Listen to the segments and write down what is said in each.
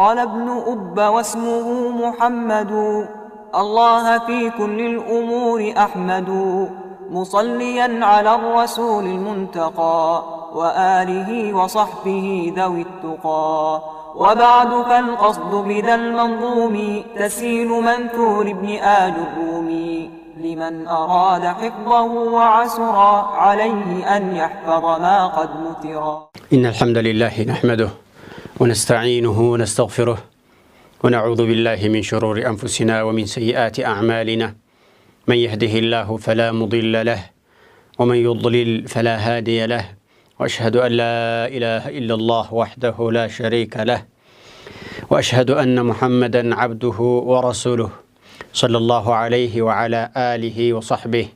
قال ابن أب واسمه محمد الله في كل الأمور أحمد مصليا على الرسول المنتقى وآله وصحبه ذوي التقى وبعد فالقصد بذا المنظوم تسيل منثور ابن آل الرومي لمن أراد حفظه وعسرا عليه أن يحفظ ما قد نثرا. إن الحمد لله نحمده ونستعينه ونستغفره ونعوذ بالله من شرور أنفسنا ومن سيئات أعمالنا من يهده الله فلا مضل له ومن يضلل فلا هادي له وأشهد أن لا إله إلا الله وحده لا شريك له وأشهد أن محمدا عبده ورسوله صلى الله عليه وعلى آله وصحبه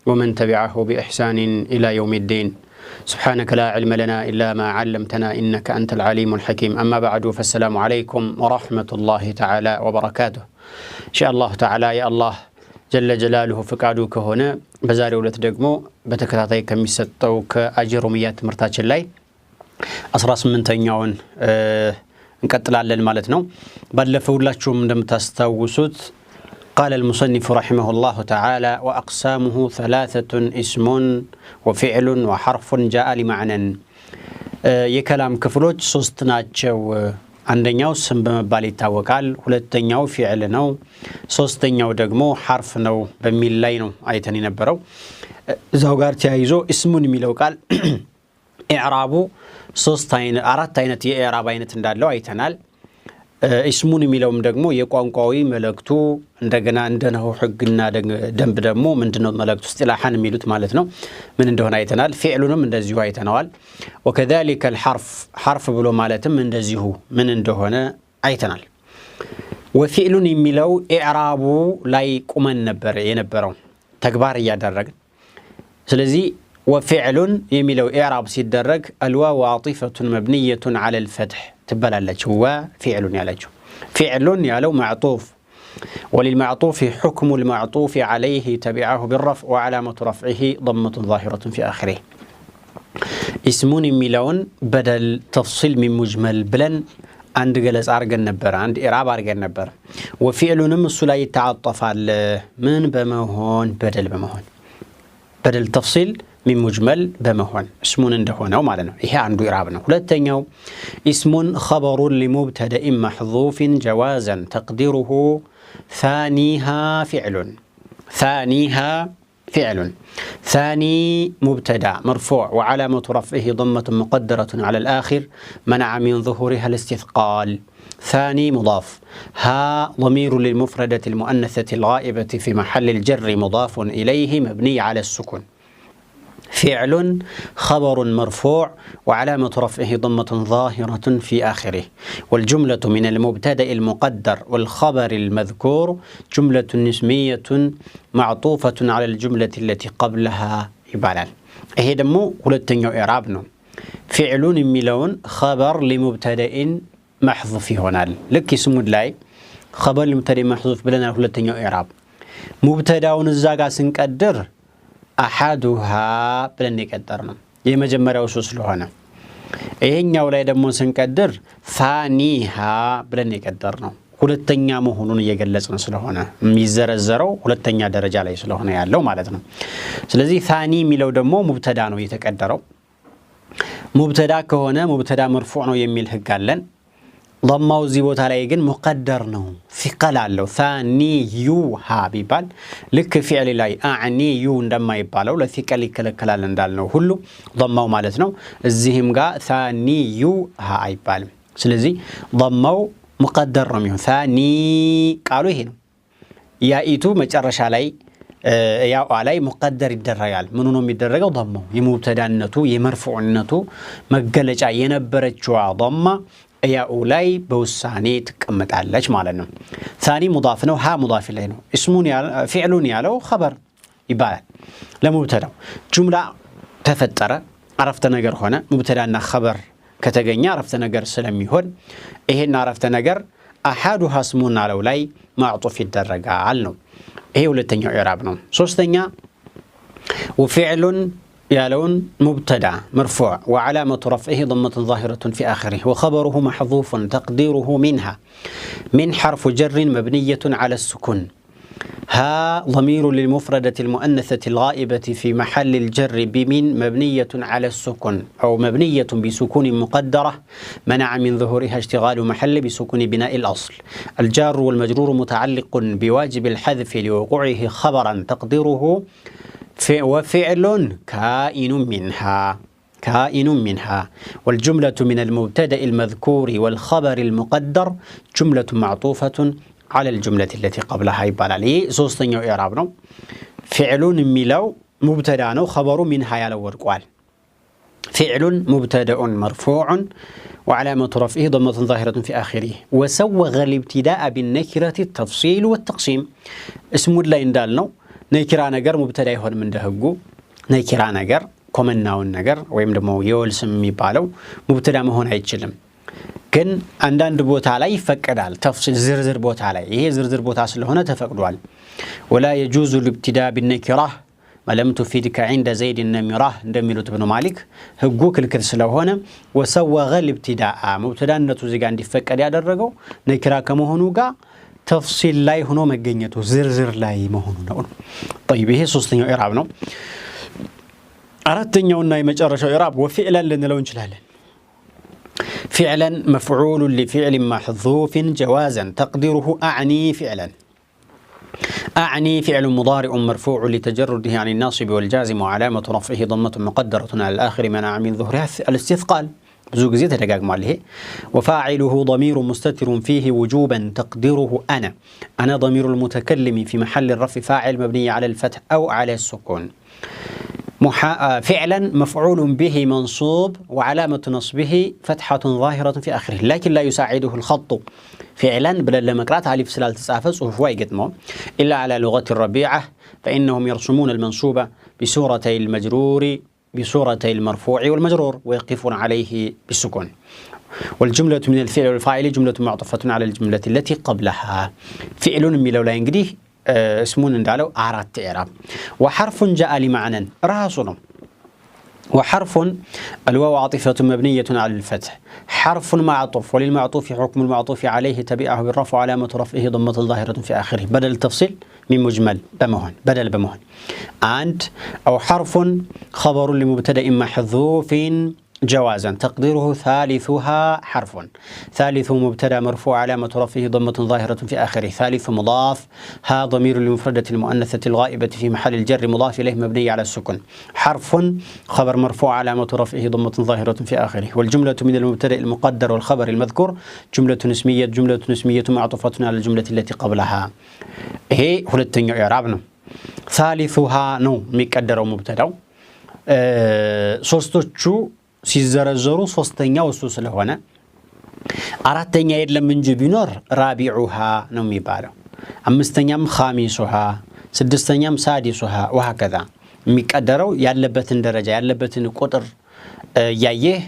ومن تبعه بإحسان إلى يوم الدين. سبحانك لا علم لنا إلا ما علمتنا إنك أنت العليم الحكيم. أما بعد فالسلام عليكم ورحمة الله تعالى وبركاته. إن شاء الله تعالى يا الله جل جلاله فقادو كهنا بزاري ولت دقمو بتكتاتي كميستو كأجرميات مرتاج اللي أسراس من تنياون نكتلال مالتنا بل فولاتشو من تستوسوت. قال المصنف رحمه الله تعالى وأقسامه ثلاثة اسم وفعل وحرف جاء لمعنى. يكلام كفلوج سوستناتشو عندنياو سم بمبال يتاوقال ሁለተኛው ፊዕል ነው ሶስተኛው ደግሞ حرف ነው በሚል ላይ ነው አይተን የነበረው። እዛው ጋር ተያይዞ እስሙን የሚለው ቃል ኢዕራቡ አራት አይነት የኢዕራብ አይነት እንዳለው አይተናል። እስሙን የሚለውም ደግሞ የቋንቋዊ መልእክቱ እንደገና እንደነው ህግና ደንብ ደግሞ ምንድነው መልእክቱ እስጢላሃን የሚሉት ማለት ነው ምን እንደሆነ አይተናል። ፊዕሉንም እንደዚሁ አይተናል። وكذلك الحرف حرف ብሎ ማለትም እንደዚሁ ምን እንደሆነ አይተናል። ወፊዕሉን የሚለው ኢዕራቡ ላይ ቁመን ነበር የነበረው ተግባር ያደረግን። ስለዚህ وفعل يميلو إعراب سيدرج الواو عاطفة مبنية على الفتح تبلالج هو فعل يالج فعل يالو معطوف وللمعطوف حكم المعطوف عليه تبعه بالرفع وعلامة رفعه ضمة ظاهرة في آخره. اسمون ميلون بدل تفصيل من مجمل بلن عند جلس أرجن نبر عند إعراب أرجن نبر. وفعل نمس لا يتعاطف على من بمهون بدل بمهون بدل تفصيل من مجمل بمهون اسمون عندهون أو معلنا إيه عنده إعرابنا. ولتنيو اسم خبر لمبتدأ محذوف جوازا تقديره ثانيها فعل ثاني مبتدأ مرفوع وعلامة رفعه ضمة مقدرة على الآخر منع من ظهورها الاستثقال. ثاني مضاف ها ضمير للمفردة المؤنثة الغائبة في محل الجر مضاف إليه مبني على السكون. فعل خبر مرفوع وعلامة رفعه ضمة ظاهرة في آخره. والجملة من المبتدأ المقدر والخبر المذكور جملة اسمية معطوفة على الجملة التي قبلها إبالا. إيه دمو ولتنيو إعرابنا فعل ميلون خبر لمبتدأ محذوف هنا لك اسم لاي خبر لمبتدأ محذوف بلنا ولتنيو إعراب مبتدأ ونزاقا سنقدر أحدها بلن يقدرنا يمجمرة وسوس لهنا إيهنيا ولا يدمون سنقدر ثانيها بلن يقدرنا ሁለተኛ መሆኑን እየገለጽን ስለሆነ የሚዘረዘረው ሁለተኛ ደረጃ ላይ ስለሆነ ያለው ማለት ነው። ስለዚህ ثاني የሚለው ደግሞ ሙብተዳ ነው የተቀደረው። ሙብተዳ ከሆነ ሙብተዳ መርፉዕ ነው የሚል ህግ አለን። ضمው እዚህ ቦታ ላይ ግን ሙቀደር ነው ثقل አለው ثاني ها ቢባል ልክ ፊዕል ላይ አዕኒ እንደማይባለው ለثقل ይከለከላል እንዳልነው ሁሉ ضمው ማለት ነው። እዚህም ጋር ثاني ها አይባልም። ስለዚህ ضمው مقدر ነው የሚሆን ثاني ቃሉ ይሄ ነው። ያኢቱ መጨረሻ ላይ ያው ላይ ሙቀደር ይደረጋል። ምኑ ነው የሚደረገው? ضمው የሙብተዳነቱ የመርፉዕነቱ መገለጫ የነበረችው ضማ ያው ላይ በውሳኔ ትቀመጣለች ማለት ነው። ثاني مضاف ነው ها مضاف ላይ ነው። اسمون فعلون ያለው خبر ይባላል ለሙብተዳው ጁምላ ተፈጠረ አረፍተ ነገር ሆነ ሙብተዳና خبر ከተገኘ አረፍተ ነገር ስለሚሆን ይሄን አረፍተ ነገር احدها اسمون አለው ላይ ማዕጡፍ ይደረጋል ነው። ይሄ ሁለተኛው ኢዕራብ ነው። ሶስተኛ وفعل يالون مبتدأ مرفوع وعلامة رفعه ضمة ظاهرة في آخره وخبره محذوف تقديره منها من حرف جر مبنية على السكون ها ضمير للمفردة المؤنثة الغائبة في محل الجر بمن مبنية على السكون أو مبنية بسكون مقدرة منع من ظهورها اشتغال محل بسكون بناء الأصل الجار والمجرور متعلق بواجب الحذف لوقوعه خبرا تقديره وفعل كائن منها والجملة من المبتدأ المذكور والخبر المقدر جملة معطوفة على الجملة التي قبلها يبالال ይህ ሶስተኛው ኢዕራብ ነው فعل የሚለው مبتدا ነው خبر منها ያለው ወርቋል فعل مبتدا مرفوع وعلامة رفعه ضمة ظاهرة في آخره وسوغ الابتداء بالنكرة التفصيل والتقسيم اسم ላይ እንዳልነው ነኪራ ነገር مبتدا ይሆን እንደህጉ ነኪራ ነገር ኮመናውን ነገር ወይም ደግሞ የወል ስም የሚባለው مبتدا መሆን አይችልም ግን አንዳንድ ቦታ ላይ ይፈቀዳል ተፍሲል ዝርዝር ቦታ ላይ ይሄ ዝርዝር ቦታ ስለሆነ ተፈቅዷል ولا يجوز الابتداء بالنكرة ما لم تفيدك عند زيد النمرة እንደሚሉት ኢብኑ ማሊክ ህጉ ክልክል ስለሆነ وسوغ الابتداء مبتداነቱ እዚህ ጋር እንዲፈቀድ ያደረገው ነኪራ ከመሆኑ ጋር ተፍሲል ላይ ሆኖ መገኘቱ ዝርዝር ላይ መሆኑ ነው طيب ይሄ ሶስተኛው ኢዕራብ ነው አራተኛውና የመጨረሻው ኢዕራብ وفعلا ልንለው እንችላለን فعلا مفعول لفعل محذوف جوازا تقديره أعني فعل مضارع مرفوع لتجرده عن الناصب والجازم وعلامة رفعه ضمة مقدرة على الآخر منع من ظهرها الاستثقال بزوج زيت دقاق ماله وفاعله ضمير مستتر فيه وجوبا تقديره أنا ضمير المتكلم في محل الرفع فاعل مبني على الفتح أو على السكون فعلا مفعول به منصوب وعلامة نصبه فتحة ظاهرة في آخره لكن لا يساعده الخط فعلا بل لما قرأت عليه في سلالة السعفة صحف وايقتمه إلا على لغة الربيعة فإنهم يرسمون المنصوب بسورتي المجرور بسورتي المرفوع والمجرور ويقفون عليه بالسكون والجملة من الفعل والفاعل جملة معطوفة على الجملة التي قبلها فعل من لولا ينقديه اسمون اندالو عرات إعراب وحرف جاء لمعنى راسنا وحرف الواو عاطفة مبنية على الفتح حرف معطوف وللمعطوف حكم المعطوف عليه تبعه بالرفع علامة رفعه ضمة ظاهرة في آخره بدل التفصيل من مجمل بمهن بدل بمهن أنت أو حرف خبر لمبتدأ محذوف جوازا تقديره ثالثها حرف ثالث مبتدا مرفوع علامة رفعه ضمة ظاهرة في آخره ثالث مضاف ها ضمير للمفردة المؤنثة الغائبة في محل الجر مضاف إليه مبني على السكون حرف خبر مرفوع علامة رفعه ضمة ظاهرة في آخره والجملة من المبتدأ المقدر والخبر المذكور جملة اسمية معطوفة على الجملة التي قبلها هي ሁለተኛ ኢዕራብ ነው ثالثها ነው የሚቀደረው مبتداው ሶስቶቹ ሲዘረዘሩ ሶስተኛው እሱ ስለሆነ አራተኛ የለም እንጂ ቢኖር ራቢዑሃ ነው የሚባለው አምስተኛም ኻሚሱሃ ስድስተኛም ሳዲሱሃ وهكذا የሚቀደረው ያለበትን ደረጃ ያለበትን ቁጥር ያየህ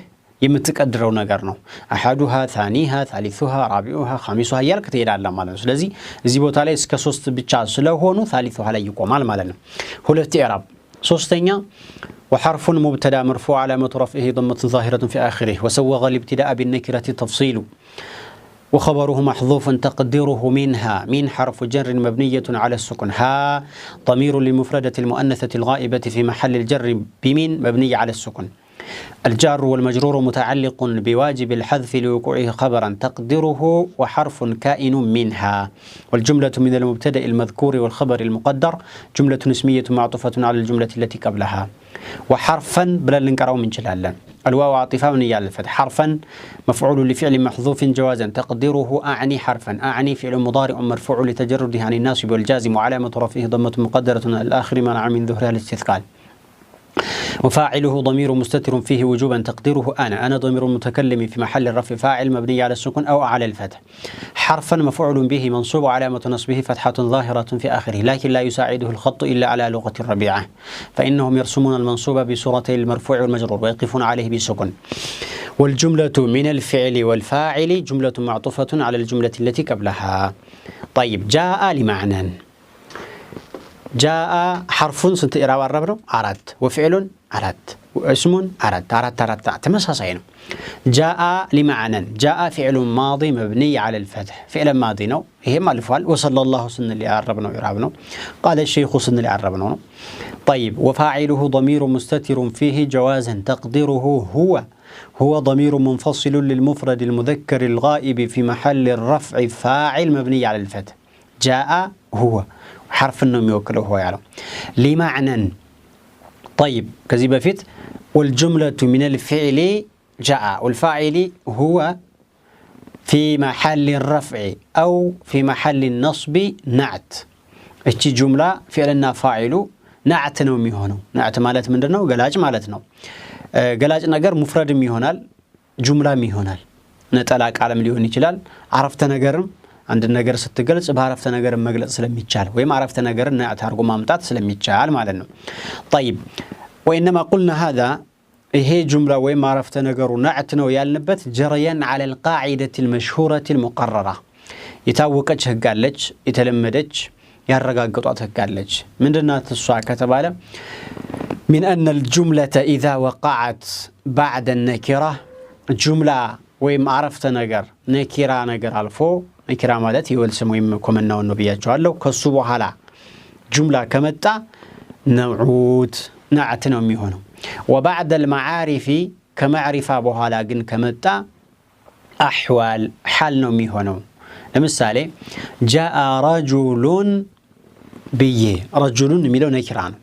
የምትቀድረው ነገር ነው አሐዱሃ ثانيها ثالثها رابعها خامسها ያልክ ትሄዳለህ ማለት ነው ስለዚህ እዚህ ቦታ ላይ እስከ 3 ብቻ ስለሆኑ ثالثها ላይ ይቆማል ማለት ነው ሁለት ኢዕራብ ሶስተኛ وحرف مبتدا مرفوع علامة رفعه ضمة ظاهرة في آخره وسوغ الابتداء بالنكرة تفصيل وخبره محذوف تقديره منها من حرف جر مبنية على السكون ها ضمير للمفردة المؤنثة الغائبة في محل الجر بمن مبني على السكون الجار والمجرور متعلق بواجب الحذف لوقوعه خبرا تقديره وحرف كائن منها والجملة من المبتدأ المذكور والخبر المقدر جملة اسمية معطوفة على الجملة التي قبلها وحرفا بلا نقرأ من جلالا الواو عاطفة ونية الفتح حرفا مفعول لفعل محذوف جوازا تقديره أعني حرفا أعني فعل مضارع مرفوع لتجرده عن الناصب والجازم وعلامة رفعه ضمة مقدرة على الآخر منع من ظهرها الاستثقال وفاعله ضمير مستتر فيه وجوبا تقديره أنا ضمير المتكلم في محل الرفع فاعل مبني على السكون أو على الفتح حرفا مفعول به منصوب وعلامة نصبه فتحة ظاهرة في آخره لكن لا يساعده الخط إلا على لغة الربيعة فإنهم يرسمون المنصوب بصورتي المرفوع والمجرور ويقفون عليه بالسكون والجملة من الفعل والفاعل جملة معطوفة على الجملة التي قبلها طيب جاء لمعنى جاء حرف سنت إعراب الربنا أراد وفعل أراد واسم أراد تمساسين جاء لمعنى جاء فعل ماضي مبني على الفتح فعل ماضي نو هي مالفعل وصلى الله سن اللي عربنا ويعربنا قال الشيخ سن اللي عربنا طيب وفاعله ضمير مستتر فيه جوازا تقديره هو ضمير منفصل للمفرد المذكر الغائب في محل الرفع فاعل مبني على الفتح جاء هو حرف النوم يوكله هو يعلم لمعنى طيب كذب فيت والجملة من الفعل جاء والفاعل هو في محل الرفع أو في محل النصب نعت اتش جملة فعلنا فاعل نعت نوم يهونو نعت مالت من دنو قلاج مالتنا قلاج نجر مفرد ميهونال جملة ميهونال نتلاق على مليون يجلال عرفت نجرم عند النجر ستجلس بعرفت نجر مجلس سلم يتشال ويما عرفت نجر نعت هرقو مامتات سلم يتشال مالنا طيب وإنما قلنا هذا هي جملة ويما عرفت نجر نعتنا ويالنبت جريا على القاعدة المشهورة المقررة يتوقعش هقالج يتلمدج يرقاقطات هقالج من دنا الصاع كتباله من أن الجملة إذا وقعت بعد النكرة جملة ويما عرفت نجر نكرة نجر الفو نكرة مالتي والسم ويما كمنا والنبيات جوالو كالصبح على جملة كمتة نعود نعتنا ميهونو وبعد المعارف كمعرفة بوها لكن كمتة أحوال حالنا ميهونو لمثالي جاء رجل بيه رجل ميلو نكران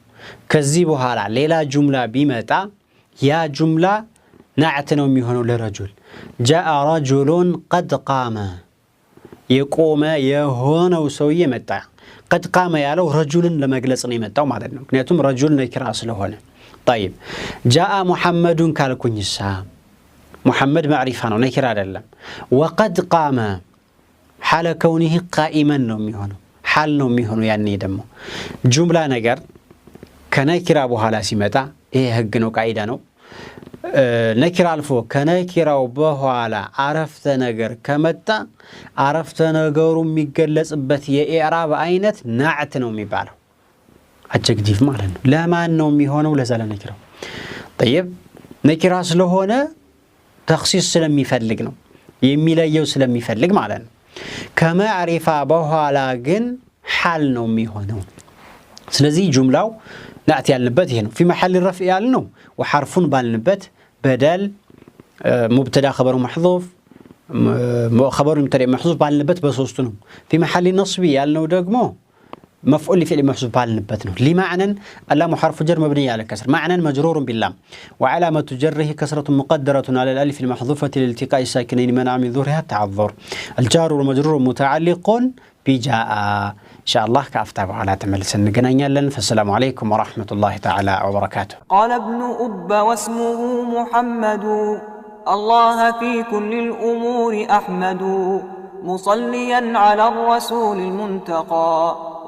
كذبوها على ليلة جملة بمتى يا جملة نعتنا ميهونو لرجل جاء رجل قد قام يقوم يهونو سوية متى قد قام يالو رجل لما جلسني متى وما دنا كنيتم رجل نكرا سلهونه طيب جاء محمد كالكنيسا محمد معرفة نكرا دلم وقد قام حال كونه قائما نوم يهونو حال نوم يهونو يعني دمو جملة نجر كنكرا بوهالا سيمتا ايه هجنو قاعدة نو نكرا الفو كنكرا بوهالا عرفت نجر كمتا عرفت نجرو ميجلس بثي إعراب عينت نعت نوم يبالو أتجديف مالن لا ما نوم يهونو لازال نكرا طيب نكرا سلهونه تخصيص سلم يفلقنو يميلا يو سلم يفلق مالن كمعرفة بوهالا جن حال نوم يهونو سلزي جملة نأتي على النبات هنا في محل الرفع يالنو وحرف بالنبات بدل مبتدا خبر محذوف خبر مبتدا محذوف بالنبات بسوستنو في محل النصب يالنو دغمو مفعول فعل محذوف بالنبات لمعنى اللام حرف جر مبني على كسر معنى مجرور باللام وعلامة جره كسرة مقدرة على الألف المحذوفة لالتقاء الساكنين منع من ظهورها التعذر الجار والمجرور متعلق بجاء إن شاء الله كأفتح على تمل سنقنانيا لن فالسلام عليكم ورحمة الله تعالى وبركاته قال ابن أب واسمه محمد الله في كل الأمور أحمد مصليا على الرسول المنتقى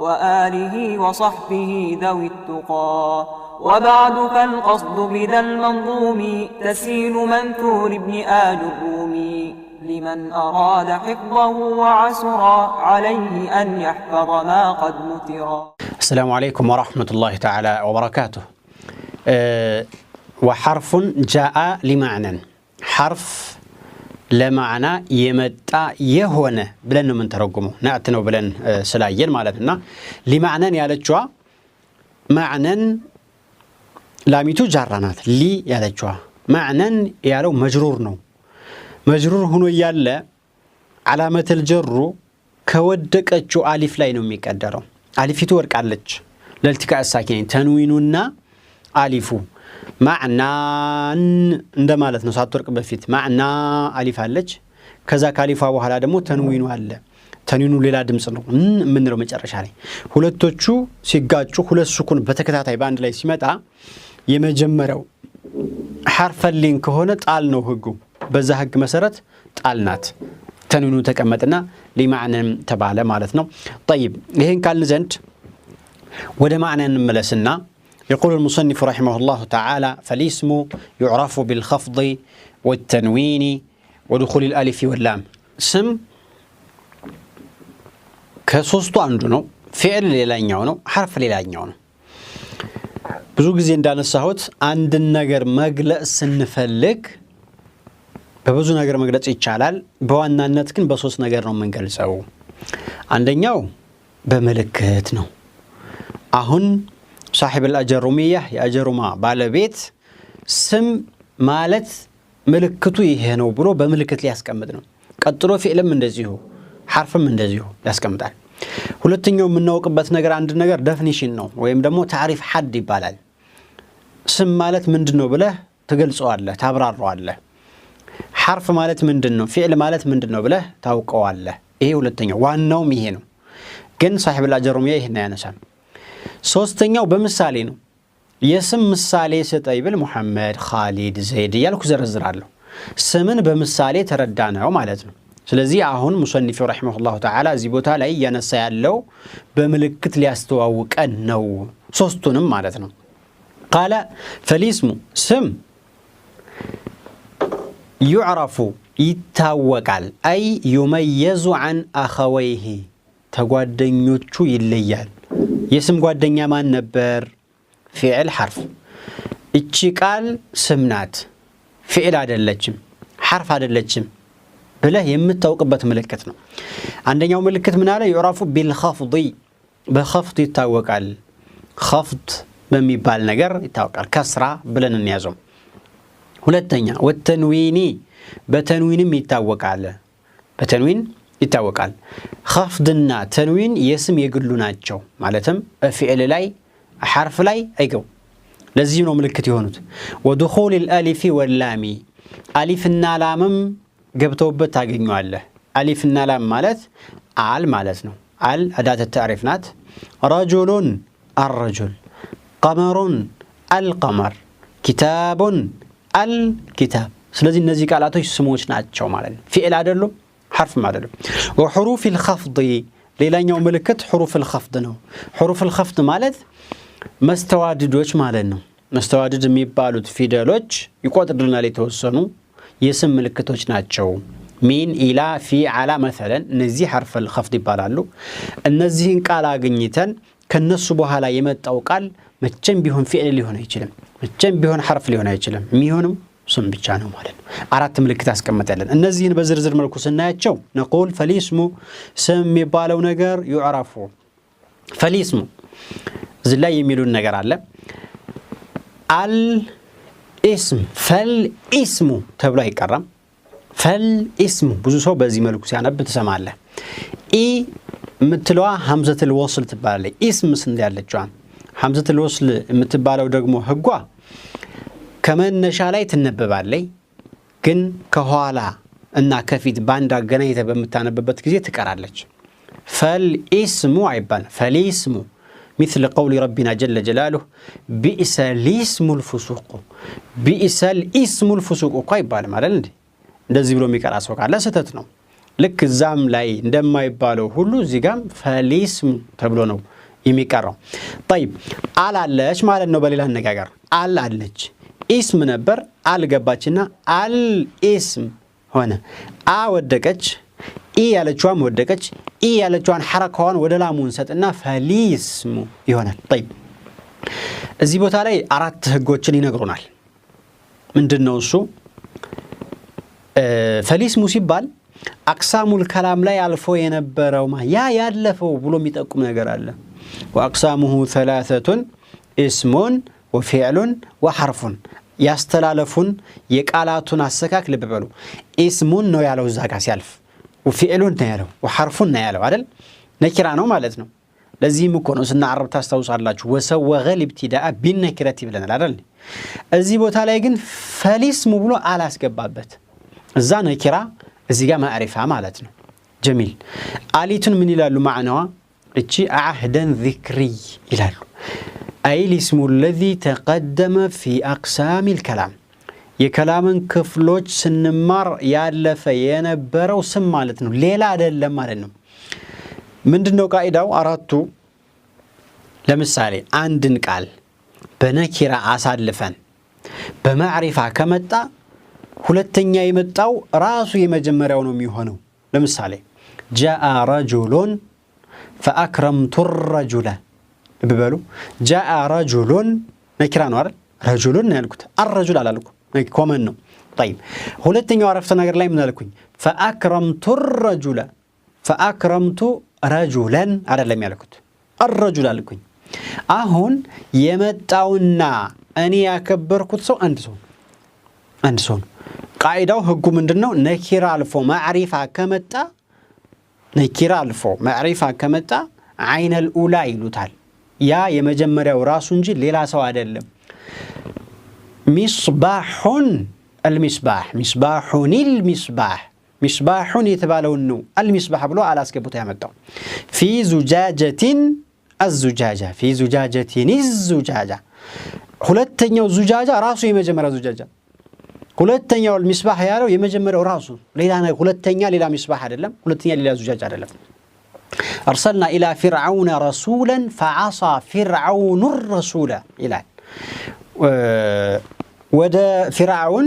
وآله وصحبه ذوي التقى وبعد فالقصد بذا المنظوم تسيل منثور ابن آل الرومي لمن أراد حفظه وعسرا عليه أن يحفظ ما قد نثرا. السلام عليكم ورحمة الله تعالى وبركاته. وحرف جاء لمعنى حرف لمعنى يمتى يهونه بلن من ترجمه نعتنو بلن سلايين مالتنا لمعنى يالجوا معنى لاميتو جارانات لي يالجوا معنى يالو مجرور نو مجرور هنا يالا علامة الجر كودك أجو ألف لا ينمي كدرو ألفيتو ورك علج لالتقاء الساكنين تنويننا ألفو معنى عندما لا تنصات ورك بفيت معنى ألف علج كذا كالفا وهلا دمو تنوينو هلا تنوينو ليلا دمص ነው ምን ነው መጨረሻ ላይ ሁለቶቹ ሲጋጩ ሁለት ሱኩን በተከታታይ ባንድ ላይ ሲመጣ የመጀመሪያው حرف اللين ከሆነ ጣል ነው ህጉ በዛ ህግ መሰረት ጣልናት ተንኑ ተቀመጥና لمعنى ተባለ ማለት ነው طيب ይሄን ካልን ዘንድ ወደ ማዕና እንመለስና يقول المصنف رحمه الله تعالى فالاسم يعرف بالخفض والتنوين ودخول الالف واللام اسم ከሶስቱ አንዱ ነው ፊዕል ሌላኛው ነው፣ ሐርፍ ሌላኛው ነው። ብዙ ጊዜ እንዳነሳሁት አንድን ነገር መግለጽ ስንፈልግ በብዙ ነገር መግለጽ ይቻላል። በዋናነት ግን በሶስት ነገር ነው የምንገልጸው። አንደኛው በምልክት ነው። አሁን صاحب الأجرومية የአጀሩማ ባለቤት ስም ማለት ምልክቱ ይሄ ነው ብሎ በምልክት ሊያስቀምጥ ነው። ቀጥሎ ፊዕልም እንደዚሁ ሐርፍም እንደዚሁ ያስቀምጣል። ሁለተኛው የምናውቅበት ነገር አንድ ነገር ዴፊኒሽን ነው ወይም ደግሞ ታሪፍ ሐድ ይባላል። ስም ማለት ምንድነው ብለህ ትገልጸዋለህ፣ ታብራራዋለህ። ሐርፍ ማለት ምንድነው፣ ፊዕል ማለት ምንድነው ብለህ ታውቀዋለህ። ይሄ ሁለተኛው፣ ዋናውም ይሄ ነው። ግን صاحب الأجرومية ይሄን ያነሳል። ሶስተኛው በምሳሌ ነው። የስም ምሳሌ ስጠይ ብል ሙሐመድ፣ ኻሊድ፣ ዘይድ ያልኩ ዘርዝራለሁ። ስምን በምሳሌ ተረዳነው ማለት ነው። ስለዚህ አሁን ሙሰኒፉ ረሂመሁላሁ ተዓላ እዚህ ቦታ ላይ ያነሳ ያለው በምልክት ሊያስተዋውቀን ነው፣ ሶስቱንም ማለት ነው። ቃለ ፈሊስሙ ስም ዩዕረፉ ይታወቃል፣ አይ ዩመየዙ ዐን አኸወይሂ ተጓደኞቹ ይለያል። የስም ጓደኛ ማን ነበር? ፊዕል ሐርፍ። እቺ ቃል ስም ናት፣ ፊዕል አይደለችም፣ ሐርፍ አይደለችም ብለህ የምታውቅበት ምልክት ነው። አንደኛው ምልክት ምን አለ? ዩዕረፉ ቢልኸፍድ በኸፍድ ይታወቃል። ኸፍድ በሚባል ነገር ይታወቃል። ከስራ ብለን እንያዘው። ሁለተኛ ወተንዊኒ በተንዊንም ይታወቃል። በተንዊን ይታወቃል። ኸፍድና ተንዊን የስም የግሉ ናቸው። ማለትም ፊዕል ላይ ሐርፍ ላይ አይገቡ። ለዚህ ነው ምልክት የሆኑት። ወዱኹል الالف واللام አሊፍና ላምም ገብተውበት ታገኘዋለህ። አሊፍና ላም ማለት አል ማለት ነው። አል አዳተ ተዕሪፍ ናት። ረጁሉን አልረጁል፣ ቀመሩን አልቀመር፣ ኪታቡን አልኪታብ። ስለዚህ እነዚህ ቃላቶች ስሞች ናቸው ማለት ነው። ፊዕል አይደሉም፣ ሐርፍም አይደሉም። ወሑሩፍ الخفض ሌላኛው ምልክት ሑሩፍ الخفض ነው። ሑሩፍ الخفض ማለት መስተዋድዶች ማለት ነው። መስተዋድድ የሚባሉት ፊደሎች ይቆጥርልናል፣ የተወሰኑ የስም ምልክቶች ናቸው። ሚን፣ ኢላ፣ ፊ፣ አላ መሰለን እነዚህ ሐርፍ الخفض ይባላሉ። እነዚህን ቃል አግኝተን ከነሱ በኋላ የመጣው ቃል መቼም ቢሆን ፊዕል ሊሆን አይችልም፣ መቼም ቢሆን ሐርፍ ሊሆን አይችልም። የሚሆነው ስም ብቻ ነው ማለት ነው። አራት ምልክት አስቀምጠልን። እነዚህን በዝርዝር መልኩ ስናያቸው ነቁል ፈሊስሙ ስም የሚባለው ነገር ዩዕረፉ ፈሊስሙ እዚህ ላይ የሚሉን ነገር አለ። አልኢስም ፈልኢስሙ ተብሎ አይቀራም። ፈልኢስሙ ብዙ ሰው በዚህ መልኩ ሲያነብ ትሰማለህ። ኢ የምትለዋ ሐምዘቱል ወስል ትባላለች። ኢስም ስንት ያለችዋ ሐምዘቱል ወስል የምትባለው ደግሞ ህጓ ከመነሻ ላይ ትነበባለች፣ ግን ከኋላ እና ከፊት ባንድ አገናኝተ በምታነብበት ጊዜ ትቀራለች። ፈልኢስሙ አይባል ፈሊስሙ مثل قول ربنا جل جلاله بئس الاسم الفسوق بئس الاسم الفسوق እኮ አይባልም አይደል እንዴ? እንደዚህ ብሎ የሚቀራ ሰው ካለ ስህተት ነው። ልክ እዛም ላይ እንደማይባለው ሁሉ እዚህ ጋም ፈሊስሙ ተብሎ ነው የሚቀራው። طيب አላለች ማለት ነው። በሌላ አነጋገር አላለች ኢስም ነበር፣ አልገባችና አልኢስም ሆነ። ወደቀች፣ ኢ ያለችዋም ወደቀች። ኢ ያለችዋን ሐረካዋን ወደ ላሙን ሰጥና ፈሊስሙ ይሆናል። طيب እዚህ ቦታ ላይ አራት ህጎችን ይነግሩናል። ምንድነው እሱ? ፈሊስሙ ሲባል አቅሳሙል ከላም ላይ አልፎ የነበረው ያ ያለፈው ብሎ የሚጠቁም ነገር አለ። ወአቅሳሙሁ ثلاثة اسمون ወፊዕሉን ወሐርፉን ያስተላለፉን የቃላቱን አሰካክ ልብ በሉ። ኢስሙን ነው ያለው እዛ ጋር ሲያልፍ፣ ወፊዕሉን ነው ያለው፣ ወሐርፉን ነው ያለው አይደል? ነኪራ ነው ማለት ነው። ለዚህም እኮ ነው ስናዓረብ ታስታውሳላችሁ ወሰወገ ልብቲዳአ ቢነኪረት ይብለናል አይደል? እዚህ ቦታ ላይ ግን ፈሊስሙ ብሎ አላስገባበት። እዛ ነኪራ እዚህ ጋር ማዕሪፋ ማለት ነው። ጀሚል አሊቱን ምን ይላሉ? ማዕናዋ እቺ አህደን ዚክሪ ይላሉ። أي الاسم الذي تقدم في أقسام الكلام የከላምን ክፍሎች ስንማር ያለፈ የነበረው ስም ማለት ነው። ሌላ አይደለም ማለት ነው። ምንድነው ቃይዳው? አራቱ ለምሳሌ አንድን ቃል በነኪራ አሳልፈን በማዕሪፋ ከመጣ ሁለተኛ የመጣው ራሱ የመጀመሪያው ነው የሚሆነው። ለምሳሌ ጃአ ረጁሉን فأكرمت الرجل ببالو جاء رجل نكرة نوار رجل نالكوت الرجل على لكم كمان نو طيب ሁለተኛው አረፍተ ነገር ላይ ምን አልኩኝ فأكرمت الرجل فأكرمت رجلا አይደለም ያልኩት الرجل አልኩኝ አሁን የመጣውና እኔ ያከበርኩት ሰው አንድ ሰው ቃይዳው ህጉ ምንድነው ነኪራ አልፎ ማዕሪፋ ከመጣ ነኪራ አልፎ ማዕሪፋ ከመጣ አይነ الأولى ይሉታል ያ የመጀመሪያው ራሱ እንጂ ሌላ ሰው አይደለም ሚስባሁን المصباح مصباحون المصباح مصباحون يتبالو النو المصباح بلو على اسكبوت يمطاو في زجاجة الزجاجة في زجاجة الزجاجة ሁለተኛው ዙጃጃ ራሱ የመጀመሪያው ዙጃጃ ሁለተኛው المصباح ያለው የመጀመሪያው ራሱ ሌላ ነው ሁለተኛ ሌላ مصباح አይደለም ሁለተኛ ሌላ ዙጃጃ አይደለም أرسلنا إلى فرعون رسولا فعصى فرعون الرسول إلى ወደ فرعون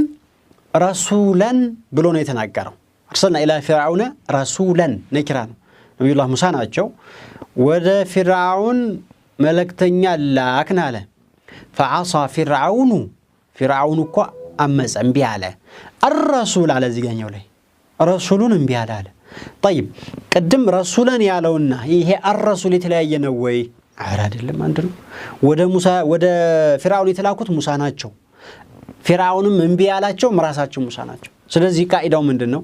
رسولا ብሎ ነው የተናገረው أرسلنا إلى فرعون رسولا ነኪራ ነው ነብዩላህ ሙሳ ናቸው ወደ فرعون መልእክተኛ ላክና አለ فعصى فرعون እኮ አመፀ እምቢ አለ الرسول على ዚጋኛው ላይ ረሱሉን እምቢ አለ طيب قدم رسولا ያለውና ይሄ الرسول የተለያየ ነው ወይ አይደለም አንድ ነው ወደ ሙሳ ወደ فرعون የተላኩት ሙሳ ናቸው فرعونም እምቢ ያላቸው ራሳቸው ሙሳ ናቸው ስለዚህ ቃይዳው ምንድነው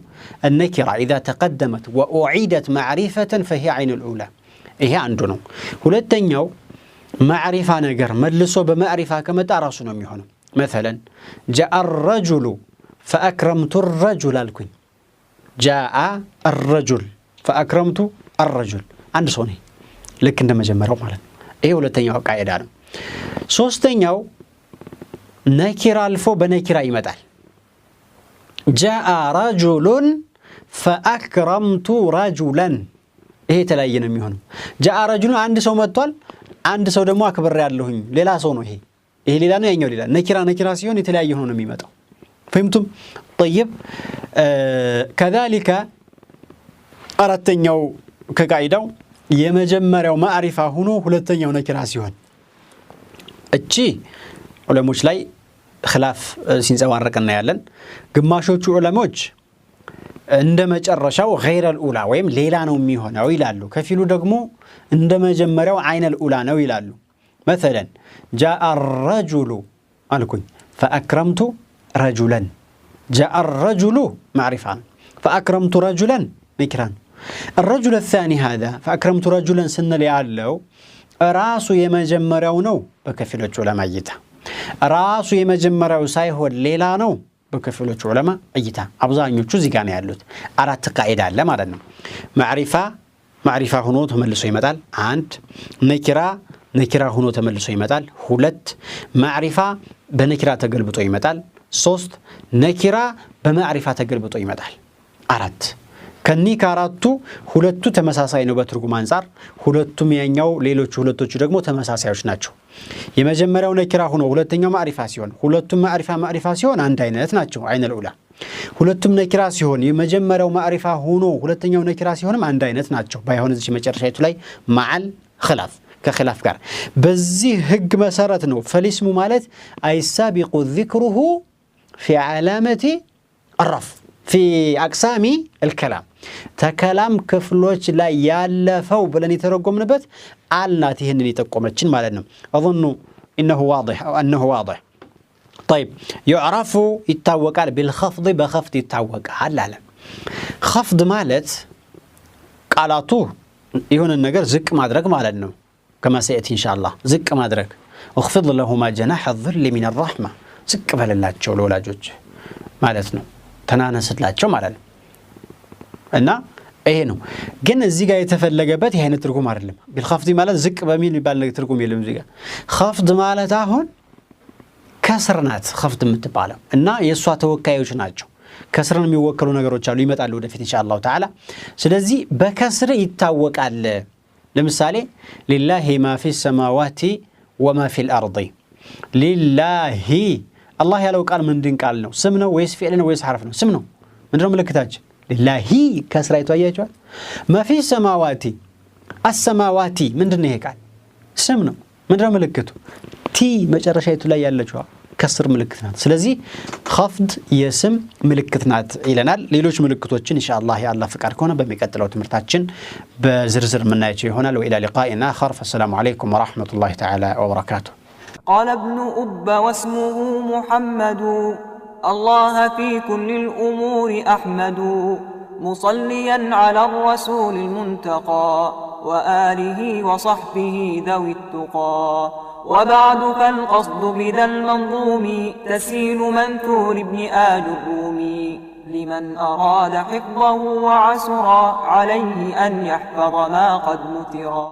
النكره اذا تقدمت واعيدت معرفه فهي عين الاولى ይሄ አንዱ ነው ሁለተኛው ማዕሪፋ ነገር መልሶ በማዕሪፋ ከመጣ ራሱ ነው የሚሆነው مثلا جاء الرجل فاكرمت الرجل الكن جاء الرجل فاكرمت الرجل አንድ ሰው ነው ልክ እንደመጀመሪያው ማለት ነው ይሄ ሁለተኛው ቃይዳ ነው ሶስተኛው ነኪራ አልፎ በነኪራ ይመጣል جاء رجل فاكرمت رجلا ይሄ ተለያየ ነው የሚሆነው جاء رجل አንድ ሰው መጥቷል አንድ ሰው ደግሞ አክብር ያለሁኝ ሌላ ሰው ነው ይሄ ሌላ ነው ያኛው ሌላ ነኪራ ሲሆን የተለያየ ሆኖ ነው የሚመጣው فهمتم طيب كذلك አራተኛው ከቃይዳው የመጀመሪያው ማዕሪፋ ሆኖ ሁለተኛው ነኪራ ሲሆን እቺ ዑለሞች ላይ خلاف ሲንጸባረቅና ያለን ግማሾቹ ዑለሞች እንደ መጨረሻው غير الاولى ወይም ሌላ ነው የሚሆነው ይላሉ ከፊሉ ደግሞ እንደ መጀመሪያው عين الاولى ነው ይላሉ مثلا جاء الرجل አልኩኝ فاكرمت رجلا جاء الرجل معرفه فاكرمت رجلا نكرا الرجل الثاني هذا فاكرمت رجلا سنل ያለው ራሱ የመጀመሪያው ነው በከፊሎቹ ዑለማ እይታ ራሱ የመጀመሪያው ሳይሆን ሌላ ነው በከፊሎቹ ዑለማ እይታ አብዛኞቹ እዚህ ጋር ነው ያሉት አራት ቃይዳ አለ ማለት ነው ማዕሪፋ ሆኖ ተመልሶ ይመጣል አንድ ነኪራ ሆኖ ተመልሶ ይመጣል ሁለት ማዕሪፋ በነኪራ ተገልብጦ ይመጣል ሶስት ነኪራ በማዕሪፋ ተገልብጦ ይመጣል አራት ከኒ ካራቱ ሁለቱ ተመሳሳይ ነው በትርጉም አንፃር ሁለቱም ያኛው ሌሎቹ ሁለቶቹ ደግሞ ተመሳሳዮች ናቸው የመጀመሪያው ነኪራ ሆኖ ሁለተኛው ማዕሪፋ ሲሆን ሁለቱም ማዕሪፋ ሲሆን አንድ አይነት ናቸው አይነ الأولى ሁለቱም ነኪራ ሲሆን የመጀመሪያው ማዕሪፋ ሆኖ ሁለተኛው ነኪራ ሲሆንም አንድ አይነት ናቸው ባይሆን እዚህ መጨረሻይቱ ላይ ማዓል خلاف ከخلاف ጋር በዚህ ህግ መሰረት ነው ፈሊስሙ ማለት አይሳቢቁ ذكره في علامه الرفع في اقسام الكلام ተከላም ክፍሎች ላይ ያለፈው ብለን የተረጎምንበት አልናት ይሄንን ይጠቆመችን ማለት ነው اظن انه واضح او انه واضح طيب يعرف يتوقع بالخفض بخفض يتوقع على خفض ማለት ቃላቱ ይሁን ነገር ዝቅ ማድረግ ማለት ነው كما سياتي ان شاء الله ዝቅ ማድረግ اخفض لهما جناح الذل من الرحمه ዝቅ በለላቸው ለወላጆች ማለት ነው ተናነስላቸው ማለት ነው እና ይሄ ነው ግን እዚህ ጋር የተፈለገበት ይሄን ትርጉም አይደለም بالخفض ማለት ዝቅ በሚል ይባል ነገር ትርጉም የለም እዚህ ጋር خفض ማለት አሁን ከስርናት خفض የምትባለው እና የሷ ተወካዮች ናቸው ከስርን የሚወከሉ ነገሮች አሉ ይመጣሉ ወደፊት ኢንሻአላህ ተዓላ ስለዚህ በከስር ይታወቃል ለምሳሌ لله ما في السماوات وما في الارض لله الله ያለው ቃል ምንድን ቃል ነው ስም ነው ወይስ ፊዕል ነው ወይስ ሐርፍ ነው ስም ነው ምንድነው ምልክታችን لله كسر يتواجهوا ما في السماوات السماوات من دنيه قال سمنو من دون ملكته تي مجرشيتو لا يالجوا كسر ملكتنا ስለዚህ خفض የስም ምልክት ናት ይለናል ሌሎች ምልክቶችን ኢንሻአላህ ያአላህ ፍቃድ ከሆነ በሚቀጥለው ትምህርታችን በዝርዝር ምናያቸው ይሆናል وإلى لقاء آخر فالسلام عليكم ورحمة الله تعالى وبركاته قال ابن أب واسمه محمد الله في كل الأمور أحمد مصليا على الرسول المنتقى وآله وصحبه ذوي التقى وبعد فالقصد بذا المنظوم تسهيل منثور ابن آل الرومي لمن أراد حفظه وعسرا عليه أن يحفظ ما قد نثرا